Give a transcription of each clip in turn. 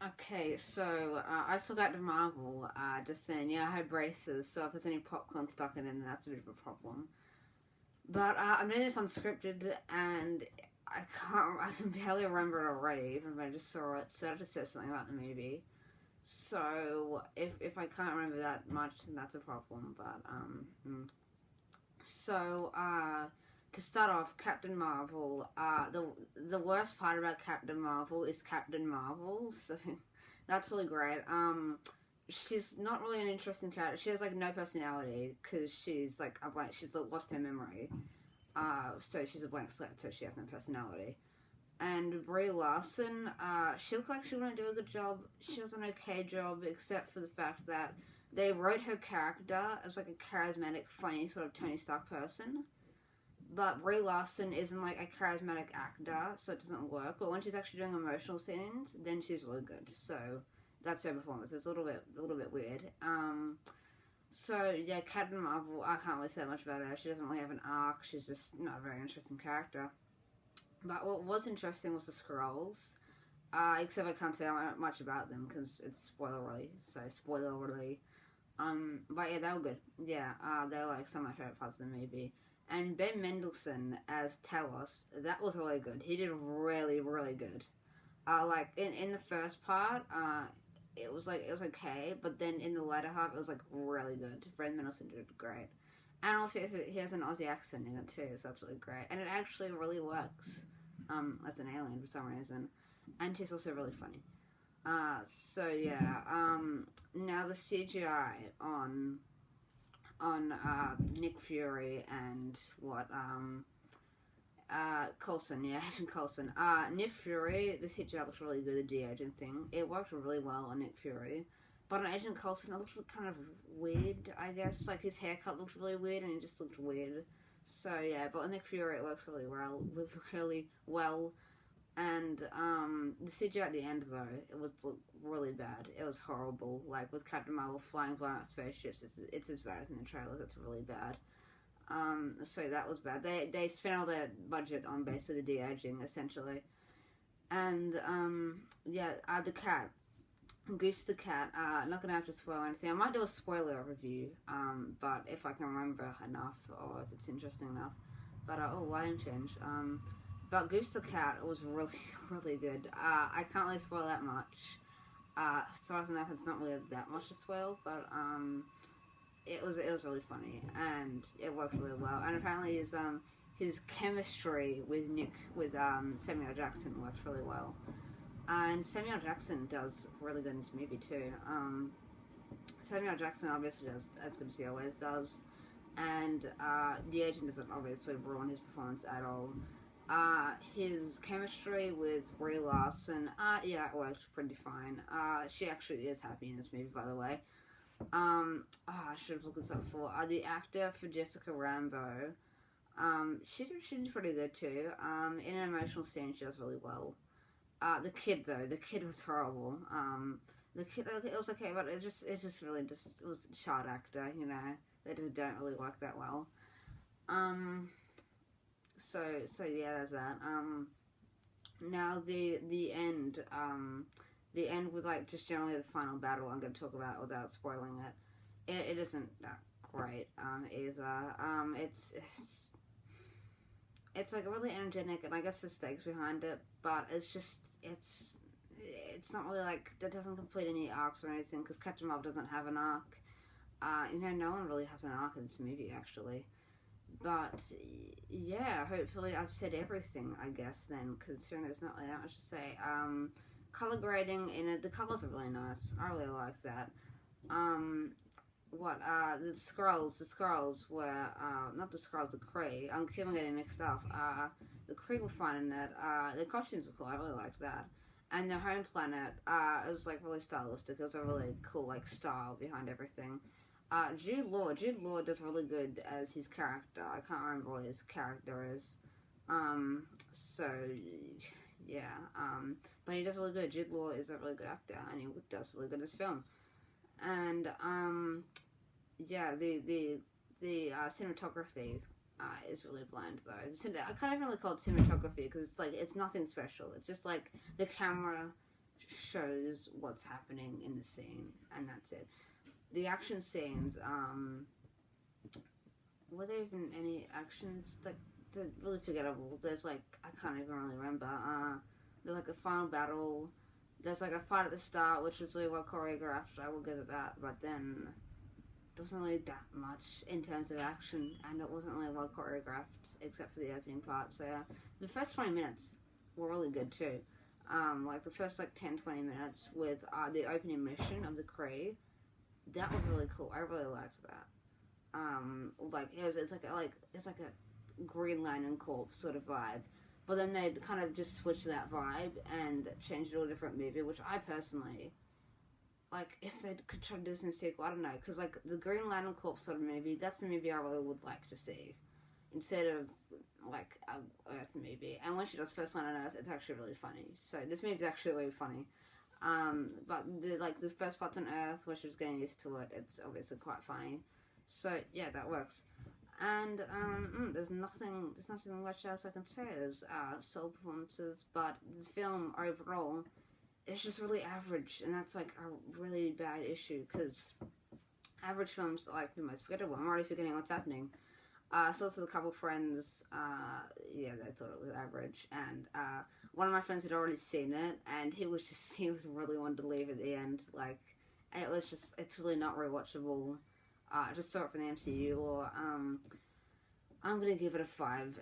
Okay, so I still got to Marvel. Just saying, yeah, I had braces, so if there's any popcorn stuck in it, then that's a bit of a problem. But I'm doing this unscripted, and I can barely remember it already, even if I just saw it. So that just says something about the movie. So if I can't remember that much, then that's a problem. But so to start off, Captain Marvel. The worst part about Captain Marvel is Captain Marvel. So that's really great. She's not really an interesting character. She has like no personality because she's like a blank. She's lost her memory. So she's a blank slate. So she has no personality. And Brie Larson, she looked like she wouldn't do a good job. She does an okay job, except for the fact that they wrote her character as like a charismatic, funny sort of Tony Stark person. But Brie Larson isn't like a charismatic actor, so it doesn't work. But when she's actually doing emotional scenes, then she's really good. So that's her performance. It's a little bit weird. So yeah, Captain Marvel. I can't really say much about her. She doesn't really have an arc. She's just not a very interesting character. But what was interesting was the Skrulls. Except I can't say much about them because it's spoilery. So spoilery. But yeah, they were good. Yeah, they were like some of my favorite parts of the movie. And Ben Mendelsohn as Talos, that was really good. He did really, really good. Like in the first part, it was okay, but then in the latter half, it was like really good. Ben Mendelsohn did great, and also he has an Aussie accent in it too, so that's really great. And it actually really works, as an alien for some reason, and he's also really funny. So yeah, now the CGI on Nick Fury and Coulson, yeah, Agent Coulson. Nick Fury, the CGI looks really good, the de-aging thing. It worked really well on Nick Fury. But on Agent Coulson, it looked kind of weird, I guess. Like, his haircut looked really weird, and it just looked weird. So, yeah, but on Nick Fury, it works really well. And, the CGI at the end, though, it was really bad. It was horrible. Like, with Captain Marvel flying out spaceships, it's as bad as in the trailers. It's really bad. So that was bad. They spent all their budget on basically de-aging, essentially. And, yeah, the cat. Goose the cat. Not gonna have to spoil anything. I might do a spoiler review, but if I can remember enough, or if it's interesting enough. But, lighting change. But Goose the cat was really, really good. I can't really spoil that much. As far as I know, it's not really that much to spoil, but, it was really funny and it worked really well. And apparently his chemistry with Samuel Jackson worked really well. And Samuel Jackson does really good in this movie too. Samuel Jackson obviously does as good as he always does, and the agent doesn't obviously ruin his performance at all. His chemistry with Brie Larson, yeah, it worked pretty fine. She actually is happy in this movie, by the way. I should have looked this up for. The actor for Jessica Rambo, she did pretty good too. In an emotional scene, she does really well. The kid though, the kid was horrible. The kid, it was okay, but it was a child actor, you know. They just don't really work that well. So yeah, there's that. Now the end. The end with like just generally the final battle I'm going to talk about without spoiling it. It isn't that great either. It's like really energetic, and I guess the stakes behind it, but it's not really like it doesn't complete any arcs or anything because Captain Marvel doesn't have an arc. No one really has an arc in this movie actually. But yeah, hopefully I've said everything. I guess then, considering there's not really that much to say. Color grading in it, the colors are really nice. I really like that. The Skrulls were, not the Skrulls, the Kree. I'm getting mixed up. The Kree were fun in it. The costumes were cool. I really liked that. And their home planet, it was like really stylistic. It was a really cool like style behind everything. Jude Law does really good as his character. I can't remember what his character is. So yeah, but he does really good. Jude Law is a really good actor, and he does really good in this film. And yeah, the cinematography is really bland though. I can't even really call it cinematography because it's nothing special. It's just like the camera shows what's happening in the scene, and that's it. The action scenes, were there even any actions? Like, they're really forgettable. There's like, I can't even really remember. There's like a final battle. There's like a fight at the start, which is really well choreographed. I will give it that. But then there wasn't really that much in terms of action, and it wasn't really well choreographed except for the opening part. So yeah, the first 20 minutes were really good too. Like the first like 10-20 minutes with the opening mission of the Kree, that was really cool. I really liked that. Like it's like a Green Lantern Corps sort of vibe, but then they kind of just switched that vibe and changed it to a different movie, which I personally like. If they could try to do this in a sequel, I don't know, because like the Green Lantern Corps sort of movie, that's the movie I really would like to see instead of like a Earth movie. And when she does First Light on Earth, it's actually really funny. So this movie's actually really funny. But the first part's on Earth, where she's getting used to it, it's obviously quite funny. So yeah, that works. And there's nothing much else I can say. There's solo performances, but the film overall is just really average, and that's like a really bad issue because average films are like the most forgettable. I'm already forgetting what's happening. So also a couple friends, yeah, they thought it was average, and one of my friends had already seen it, and he was really wanted to leave at the end. Like, it's really not rewatchable. I just saw it from the MCU, or I'm gonna give it a 5.5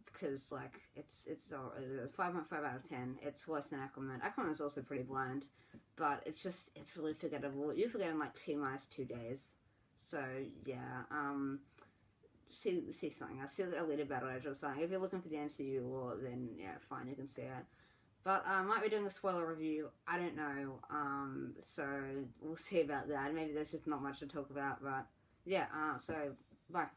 because like it's a 5.5 out of 10. It's worse than Aquaman. Aquaman is also pretty bland, but it's really forgettable. You forget in like T-2 days. So yeah, see something else. See Alita Battle Edge or something. If you're looking for the MCU lore, then yeah, fine, you can see it. But I might be doing a spoiler review. I don't know. So we'll see about that. Maybe there's just not much to talk about. But yeah. So bye.